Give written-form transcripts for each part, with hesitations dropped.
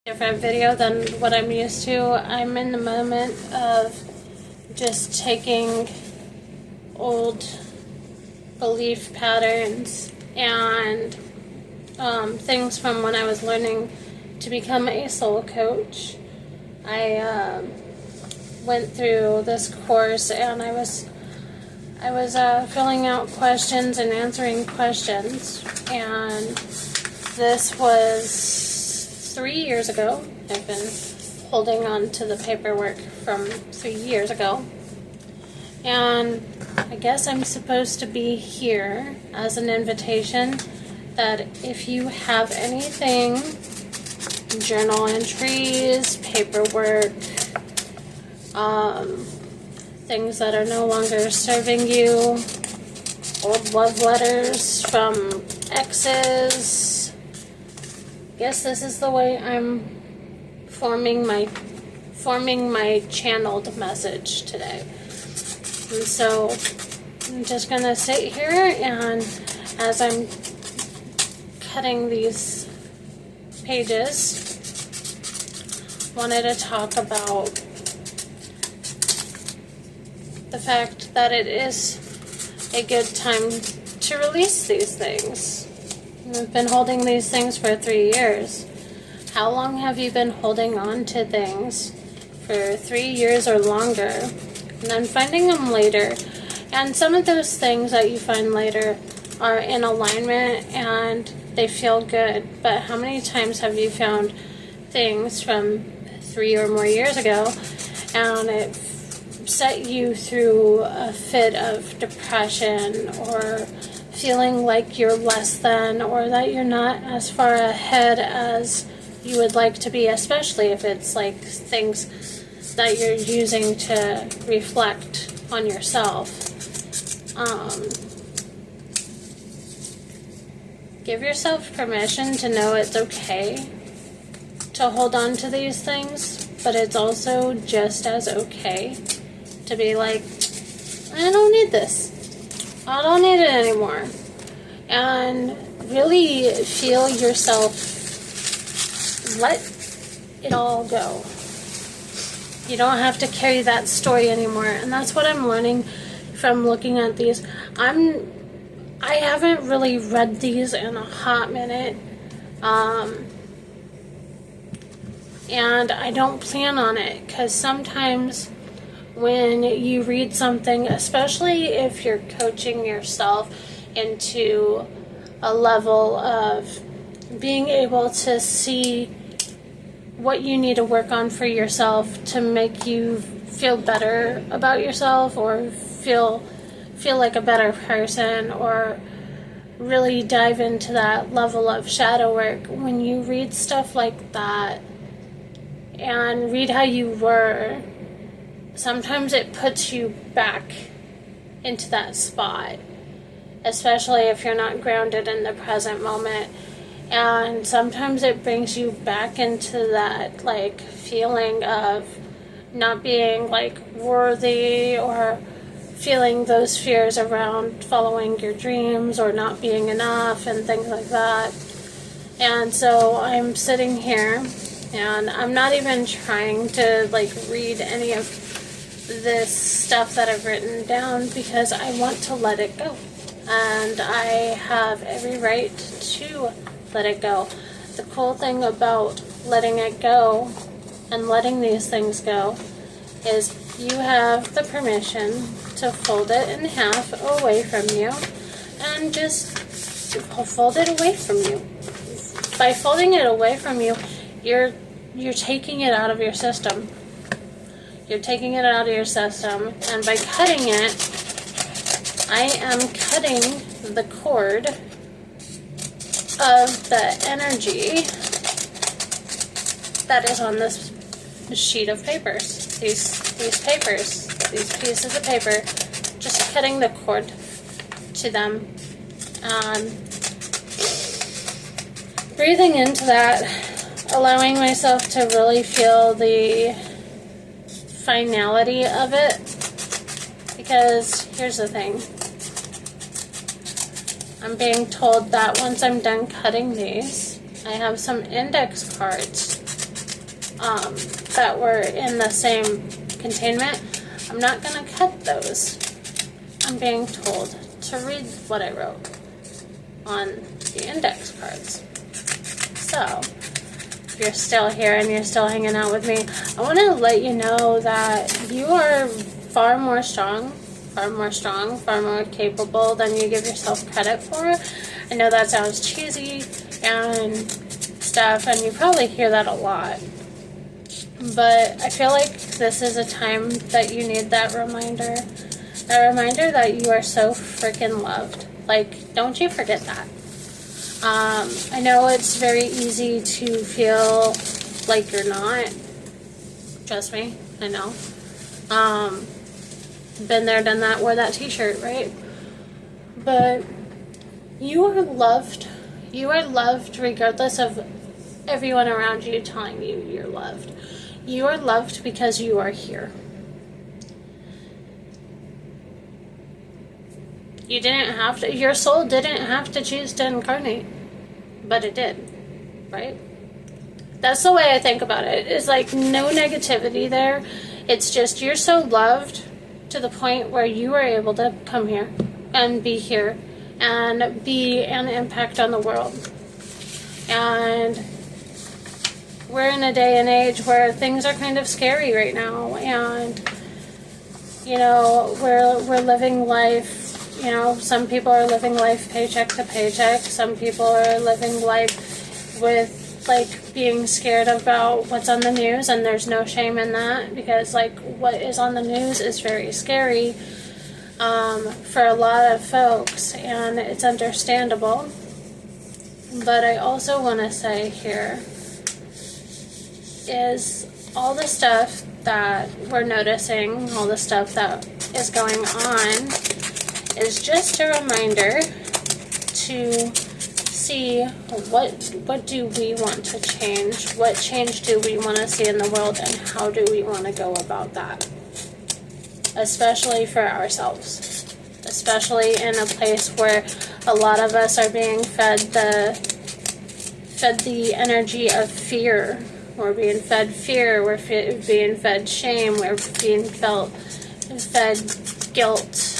Different video than what I'm used to. I'm in the moment of just taking old belief patterns and things from when I was learning to become a soul coach. I went through this course and I was filling out questions and answering questions, and this was 3 years ago. I've been holding on to the paperwork from 3 years ago, and I guess I'm supposed to be here as an invitation that if you have anything, journal entries, paperwork, things that are no longer serving you, old love letters from exes. I guess this is the way I'm forming my channeled message today. And so I'm just gonna sit here, and as I'm cutting these pages, wanted to talk about the fact that it is a good time to release these things. I've been holding these things for 3 years. How long have you been holding on to things? For 3 years or longer, and then finding them later. And some of those things that you find later are in alignment and they feel good. But how many times have you found things from 3 or more years ago and it set you through a fit of depression, or feeling like you're less than, or that you're not as far ahead as you would like to be, especially if it's like things that you're using to reflect on yourself. Give yourself permission to know it's okay to hold on to these things, but it's also just as okay to be like, I don't need this. I don't need it anymore. And really feel yourself let it all go. You don't have to carry that story anymore. And that's what I'm learning from looking at these. I haven't really read these in a hot minute. And I don't plan on it, because sometimes when you read something, especially if you're coaching yourself into a level of being able to see what you need to work on for yourself to make you feel better about yourself, or feel like a better person, or really dive into that level of shadow work, when you read stuff like that and read how you were, sometimes it puts you back into that spot, especially if you're not grounded in the present moment. And sometimes it brings you back into that like feeling of not being like worthy, or feeling those fears around following your dreams or not being enough and things like that. And so I'm sitting here, and I'm not even trying to like read any of this stuff that I've written down, because I want to let it go, and I have every right to let it go. The cool thing about letting it go and letting these things go is you have the permission to fold it in half away from you, and just fold it away from you. By folding it away from you, you're taking it out of your system. You're taking it out of your system, and by cutting it, I am cutting the cord of the energy that is on this sheet of papers. These papers, these pieces of paper, just cutting the cord to them. Breathing into that, allowing myself to really feel the finality of it, because here's the thing. I'm being told that once I'm done cutting these, I have some index cards that were in the same containment. I'm not going to cut those. I'm being told to read what I wrote on the index cards. So, if you're still here and you're still hanging out with me, I want to let you know that you are far more strong, far more capable than you give yourself credit for. I know that sounds cheesy and stuff, and you probably hear that a lot. But I feel like this is a time that you need that reminder. That reminder that you are so freaking loved. Like, don't you forget that. I know it's very easy to feel like you're not. Trust me, I know. Been there, done that, wore that t-shirt, right? But you are loved. You are loved regardless of everyone around you telling you you're loved. You are loved because you are here. You didn't have to, your soul didn't have to choose to incarnate, but it did, right? That's the way I think about it. It's like no negativity there. It's just you're so loved to the point where you are able to come here and be an impact on the world. And we're in a day and age where things are kind of scary right now, and you know, we're living life. You know, some people are living life paycheck to paycheck. Some people are living life with, like, being scared about what's on the news, and there's no shame in that, because, like, what is on the news is very scary for a lot of folks, and it's understandable. But I also want to say here is all the stuff that we're noticing, all the stuff that is going on, is just a reminder to see what do we want to change, what change do we want to see in the world, and how do we want to go about that, especially for ourselves, especially in a place where a lot of us are being fed the energy of fear. We're being fed fear, we're being fed shame, we're being fed guilt.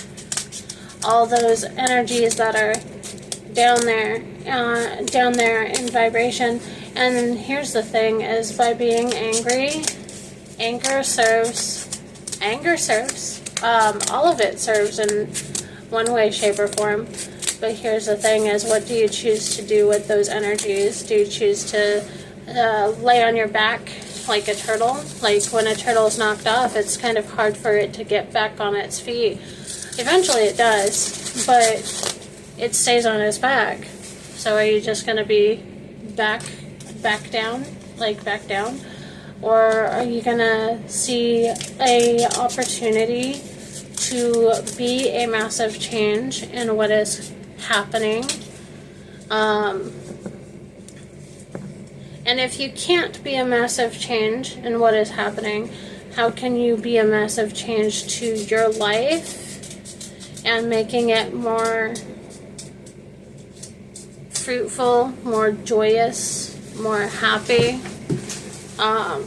All those energies that are down there in vibration. And here's the thing, is by being angry, anger serves, all of it serves in one way, shape, or form. But here's the thing, is what do you choose to do with those energies? Do you choose to lay on your back like a turtle? Like, when a turtle is knocked off, it's kind of hard for it to get back on its feet. Eventually it does, but it stays on its back. So are you just going to be back down? Or are you going to see a opportunity to be a massive change in what is happening? And if you can't be a massive change in what is happening, how can you be a massive change to your life and making it more fruitful, more joyous, more happy? I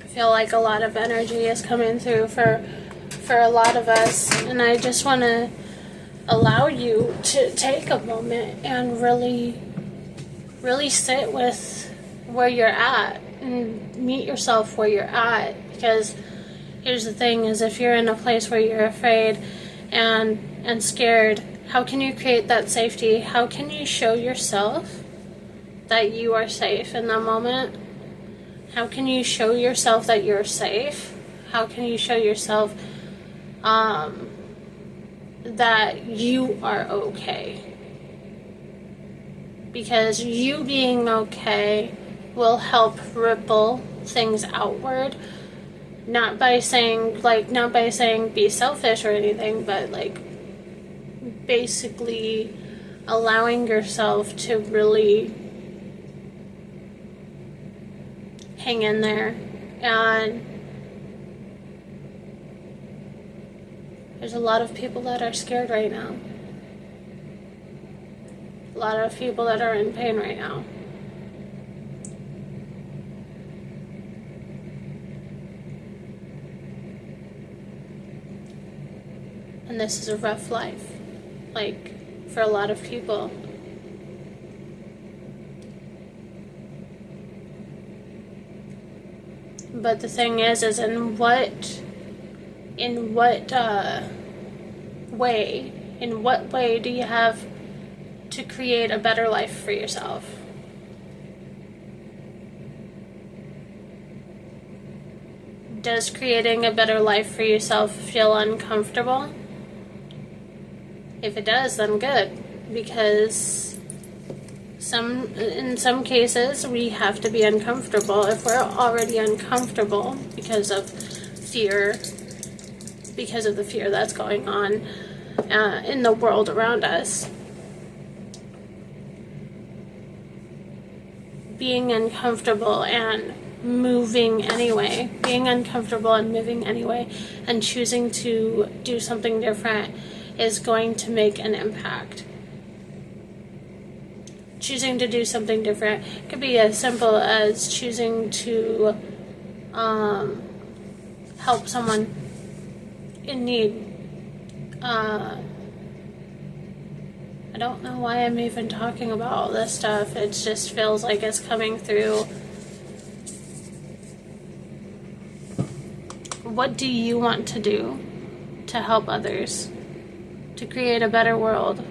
feel like a lot of energy is coming through for a lot of us, and I just want to allow you to take a moment and really sit with where you're at and meet yourself where you're at. Because here's the thing, is if you're in a place where you're afraid and scared, how can you create that safety? How can you show yourself that you are safe in that moment? How can you show yourself that you're safe? How can you show yourself that you are okay? Because you being okay will help ripple things outward. Not by saying be selfish or anything, but like basically allowing yourself to really hang in there. And there's a lot of people that are scared right now. A lot of people that are in pain right now. And this is a rough life, like, for a lot of people. But the thing is in what way do you have to create a better life for yourself? Does creating a better life for yourself feel uncomfortable? If it does, then good, because in some cases we have to be uncomfortable. If we're already uncomfortable because of fear, because of the fear that's going on in the world around us, being uncomfortable and moving anyway, and choosing to do something different is going to make an impact. Choosing to do something different could be as simple as choosing to help someone in need. I don't know why I'm even talking about all this stuff. It just feels like it's coming through. What do you want to do to help others, to create a better world?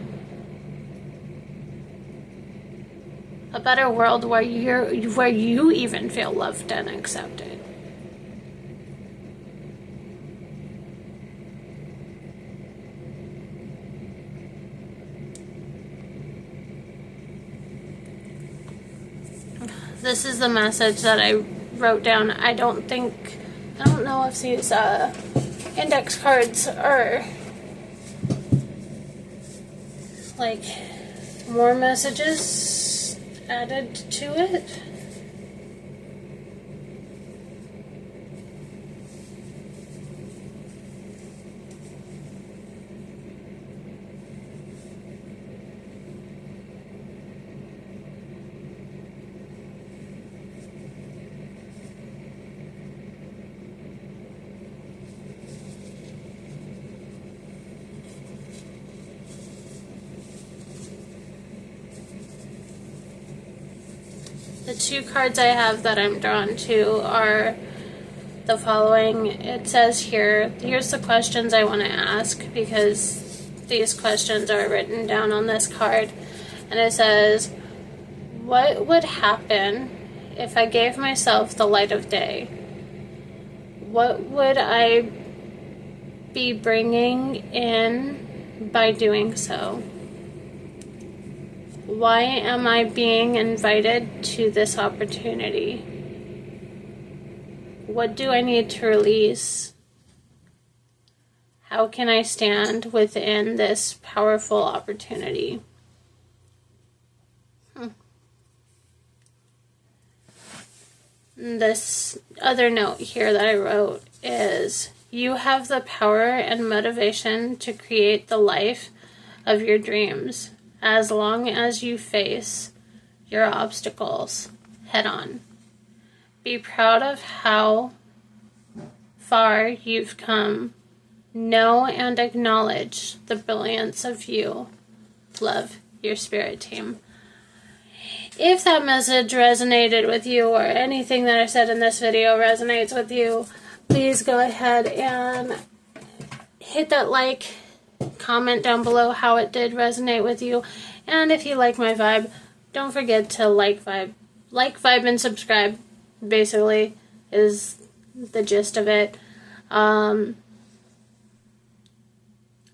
A better world where you even feel loved and accepted. This is the message that I wrote down. I don't know if these index cards are like more messages added to it. The two cards I have that I'm drawn to are the following. It says here's the questions I want to ask, because these questions are written down on this card. And it says, what would happen if I gave myself the light of day? What would I be bringing in by doing so? Why am I being invited to this opportunity? What do I need to release? How can I stand within this powerful opportunity? This other note here that I wrote is, you have the power and motivation to create the life of your dreams, as long as you face your obstacles head on. Be proud of how far you've come. Know and acknowledge the brilliance of you. Love, your spirit team. If that message resonated with you, or anything that I said in this video resonates with you, please go ahead and hit that like, comment down below how it did resonate with you, and if you like my vibe, don't forget to like, vibe, and subscribe, basically, is the gist of it. I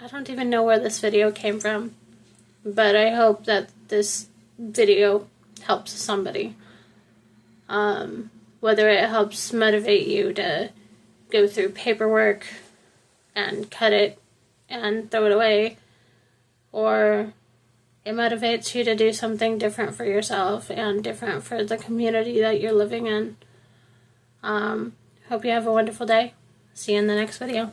don't even know where this video came from, but I hope that this video helps somebody. Whether it helps motivate you to go through paperwork and cut it and throw it away, or it motivates you to do something different for yourself and different for the community that you're living in. Hope you have a wonderful day. See you in the next video.